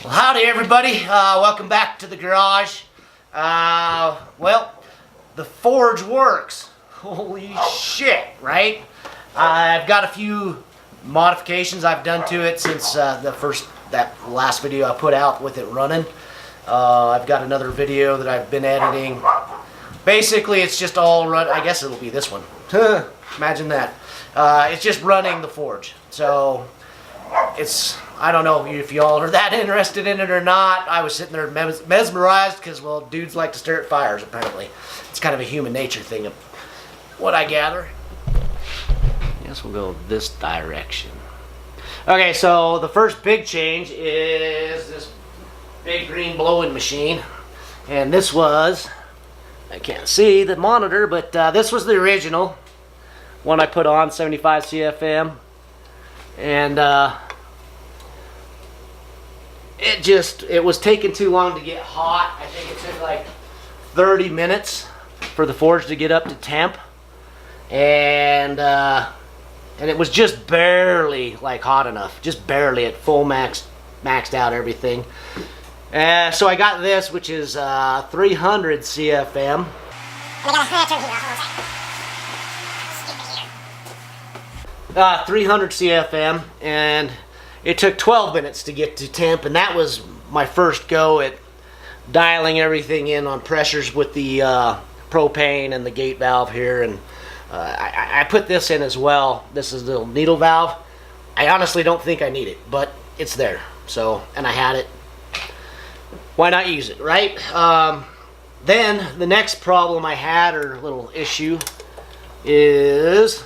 Well, howdy everybody. Welcome back to the garage. Well, the forge works. Holy shit, right? I've got a few modifications I've done to it since that last video I put out with it running. I've got another video that I've been editing. Basically, it's just all run. I guess it'll be this one. Imagine that. It's just running the forge. So I don't know if y'all are that interested in it or not. I was sitting there mesmerized because, well, dudes like to stare at fires, apparently. It's kind of a human nature thing of what I gather. I guess we'll go this direction. Okay, so the first big change is this big green blowing machine. And this was, I can't see the monitor, but this was the original one I put on, 75 CFM. And it was taking too long to get hot. I think it took like 30 minutes for the forge to get up to temp, and it was just barely like hot enough, just barely at full maxed out everything. So I got this, which is 300 CFM. 300 CFM, and it took 12 minutes to get to temp, and that was my first go at dialing everything in on pressures with the propane and the gate valve here. And I put this in as well. This is the little needle valve. I honestly don't think I need it, but it's there. So, and I had it. Why not use it, right? Then the next problem I had, or little issue, is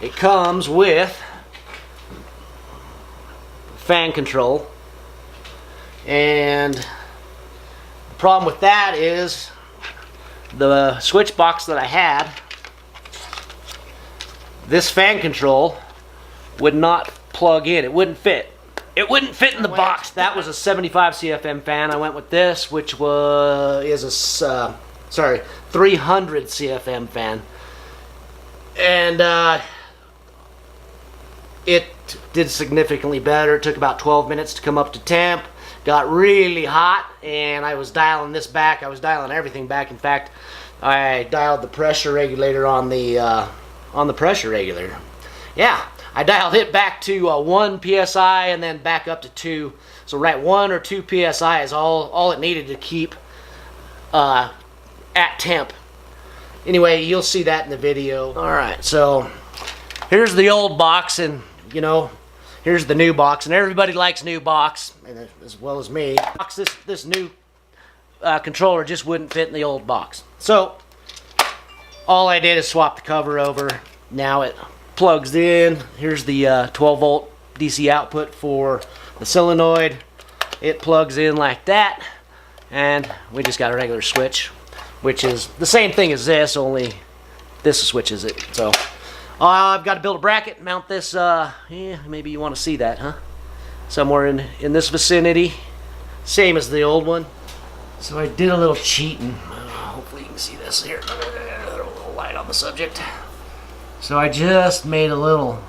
it comes with fan control, and the problem with that is the switch box that I had, this fan control would not plug in. It wouldn't fit. It wouldn't fit in the box. That was a 75 CFM fan. I went with this, which is a 300 CFM fan, and it did significantly better. It took about 12 minutes to come up to temp. Got really hot, and I was dialing this back. I was dialing everything back. In fact, I dialed the pressure regulator on the pressure regulator. Yeah, I dialed it back to 1 psi and then back up to 2. So right, 1 or 2 psi is all it needed to keep at temp. Anyway, you'll see that in the video. All right, so here's the old box, and you know, here's the new box, and everybody likes new box, as well as me. This new controller just wouldn't fit in the old box. So all I did is swap the cover over. Now it plugs in. Here's the 12 volt DC output for the solenoid. It plugs in like that, and we just got a regular switch, which is the same thing as this, only this switches it. So I've got to build a bracket, mount this, yeah, maybe you want to see that, huh? Somewhere in this vicinity. Same as the old one. So I did a little cheating. Hopefully you can see this here. A little light on the subject. So I just made a little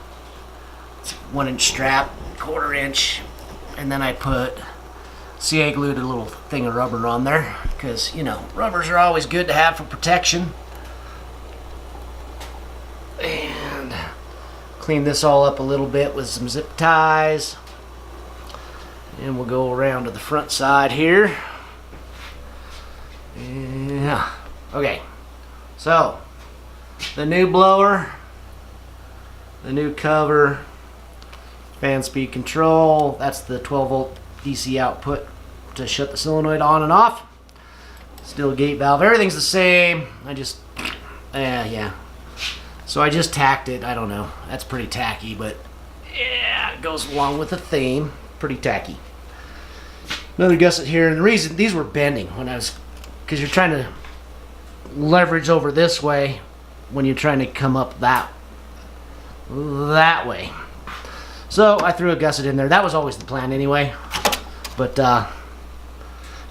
1-inch strap, 1/4 inch, and then I glued a little thing of rubber on there, because, you know, rubbers are always good to have for protection. And clean this all up a little bit with some zip ties, and we'll go around to the front side here. Yeah, okay, so the new blower, the new cover, fan speed control, that's the 12 volt DC output to shut the solenoid on and off. Still gate valve, everything's the same. I just yeah, so I just tacked it. I don't know, that's pretty tacky, but yeah, it goes along with the theme. Pretty tacky. Another gusset here, and the reason these were bending because you're trying to leverage over this way when you're trying to come up that way. So I threw a gusset in there. That was always the plan anyway. But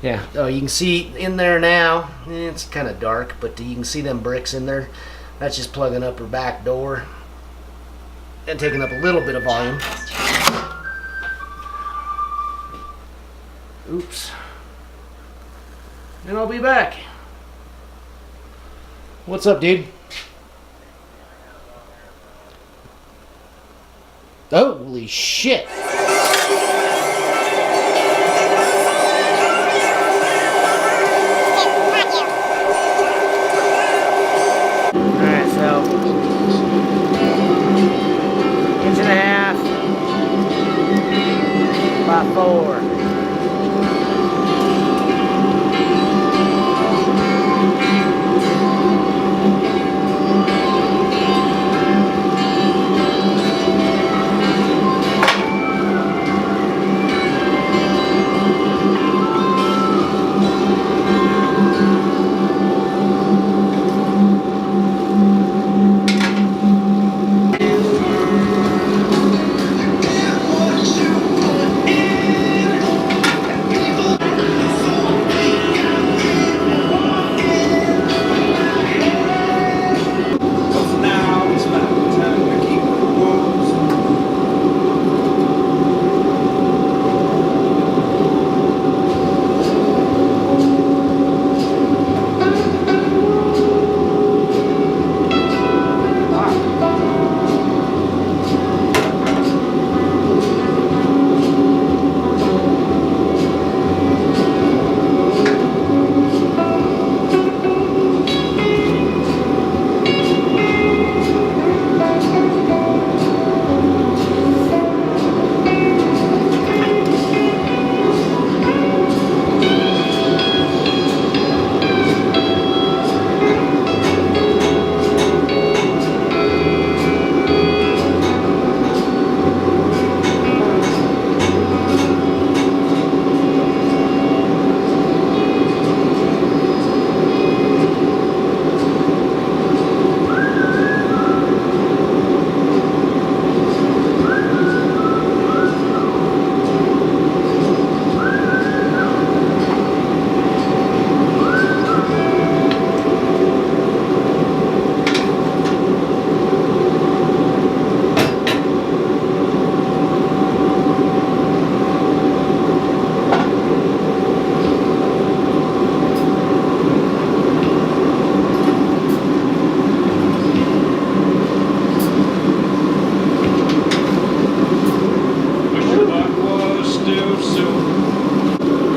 yeah, you can see in there now, it's kind of dark, but you can see them bricks in there. That's just plugging up her back door and taking up a little bit of volume. Oops. And I'll be back. What's up, dude? Holy shit. Alright, so inch and a half, about 4.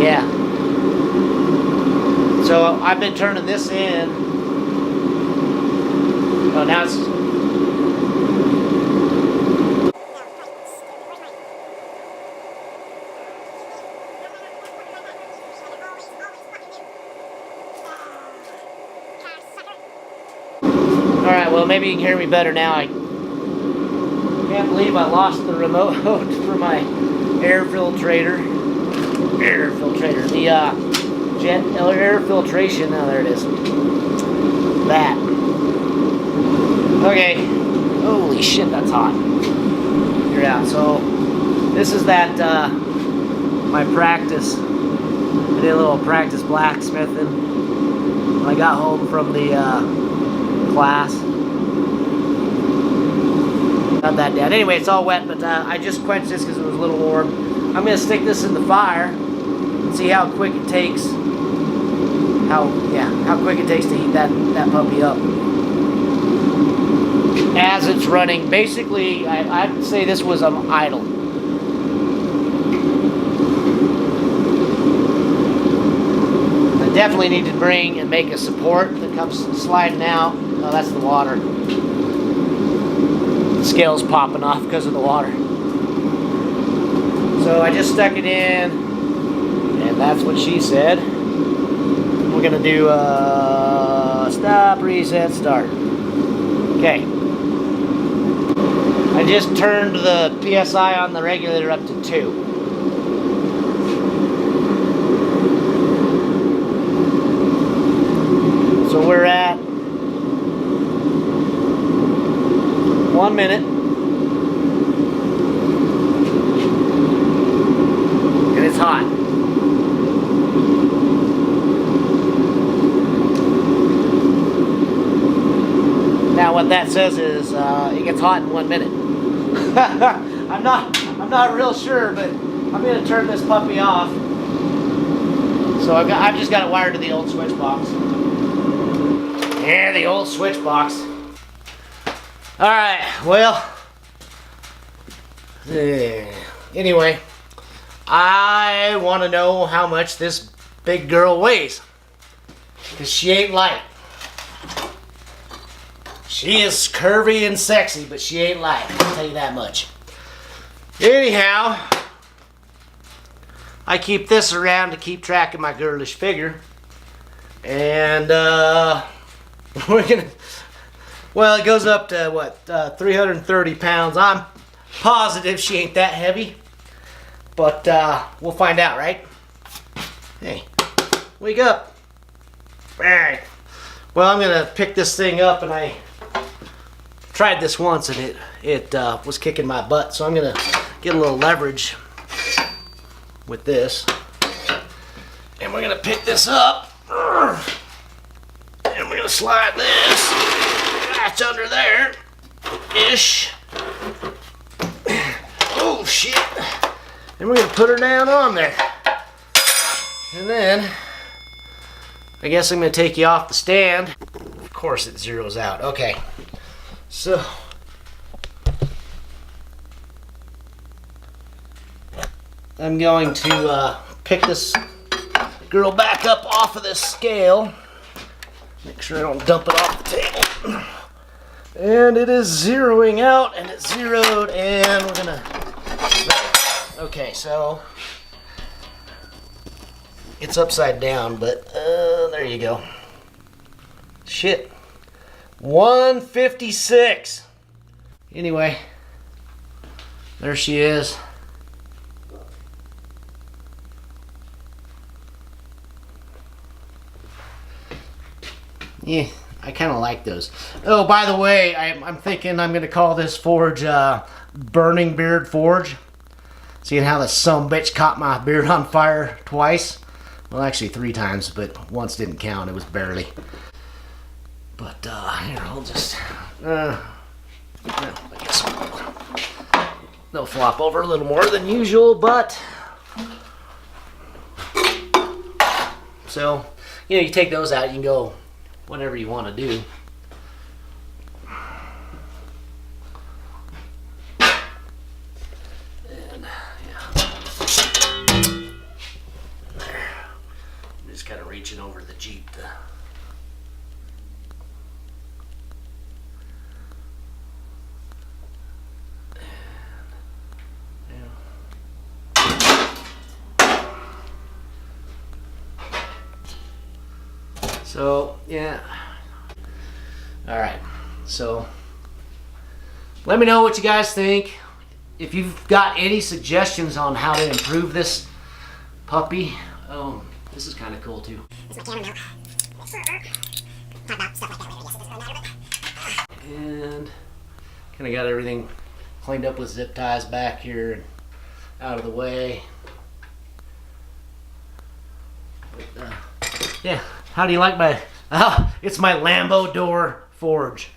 Yeah. So I've been turning this in. Oh, now it's... Alright, well maybe you can hear me better now. I can't believe I lost the remote for my air filtrator. The jet air filtration. Oh, there it is. That. Okay. Holy shit, that's hot. You're out. So this is that my practice. I did a little practice blacksmithing when I got home from the class. Not that bad. Anyway, it's all wet, but I just quenched this because it was a little warm. I'm gonna stick this in the fire and see how quick it takes. How quick it takes to heat that puppy up as it's running. Basically, I'd say this was idle. I definitely need to bring and make a support that comes sliding out. Oh, that's the water. The scale's popping off because of the water. So I just stuck it in, and that's what she said. We're gonna do stop, reset, start. Okay. I just turned the PSI on the regulator up to 2. So we're at 1 minute. And it's hot. Now what that says is it gets hot in 1 minute. I'm not real sure, but I'm gonna turn this puppy off. So I've just got it wired to the old switch box. Yeah, the old switch box. All right, well, anyway, I want to know how much this big girl weighs, because she ain't light. She is curvy and sexy, but she ain't light, I'll tell you that much. Anyhow, I keep this around to keep track of my girlish figure. And we're gonna, well, it goes up to what, 330 pounds. I'm positive she ain't that heavy, but we'll find out, right? Hey, wake up. All right. Well, I'm gonna pick this thing up, and I tried this once and it was kicking my butt, so I'm gonna get a little leverage with this, and we're gonna pick this up, and we're gonna slide this latch under there ish. Oh shit. And we're gonna put her down on there, and then I guess I'm gonna take you off the stand. Of course it zeroes out. Okay, so I'm going to pick this girl back up off of this scale. Make sure I don't dump it off the table. And it is zeroing out, and it's zeroed, and we're gonna... Okay, so it's upside down, but there you go. Shit. 156. Anyway, there she is. Yeah, I kind of like those. Oh, by the way, I'm thinking I'm going to call this forge Burning Beard Forge. Seeing how the sumbitch caught my beard on fire twice. Well, actually 3 times, but once didn't count. It was barely. But, here, I'll just... I guess they'll flop over a little more than usual, but... So, you know, you take those out, you can go whatever you want to do. And yeah, there. I'm just kind of reaching over the Jeep to so, yeah. Alright, so let me know what you guys think. If you've got any suggestions on how to improve this puppy. Oh, this is kind of cool too. And kind of got everything cleaned up with zip ties back here and out of the way. But, yeah. How do you like my... Oh, it's my Lambo door forge.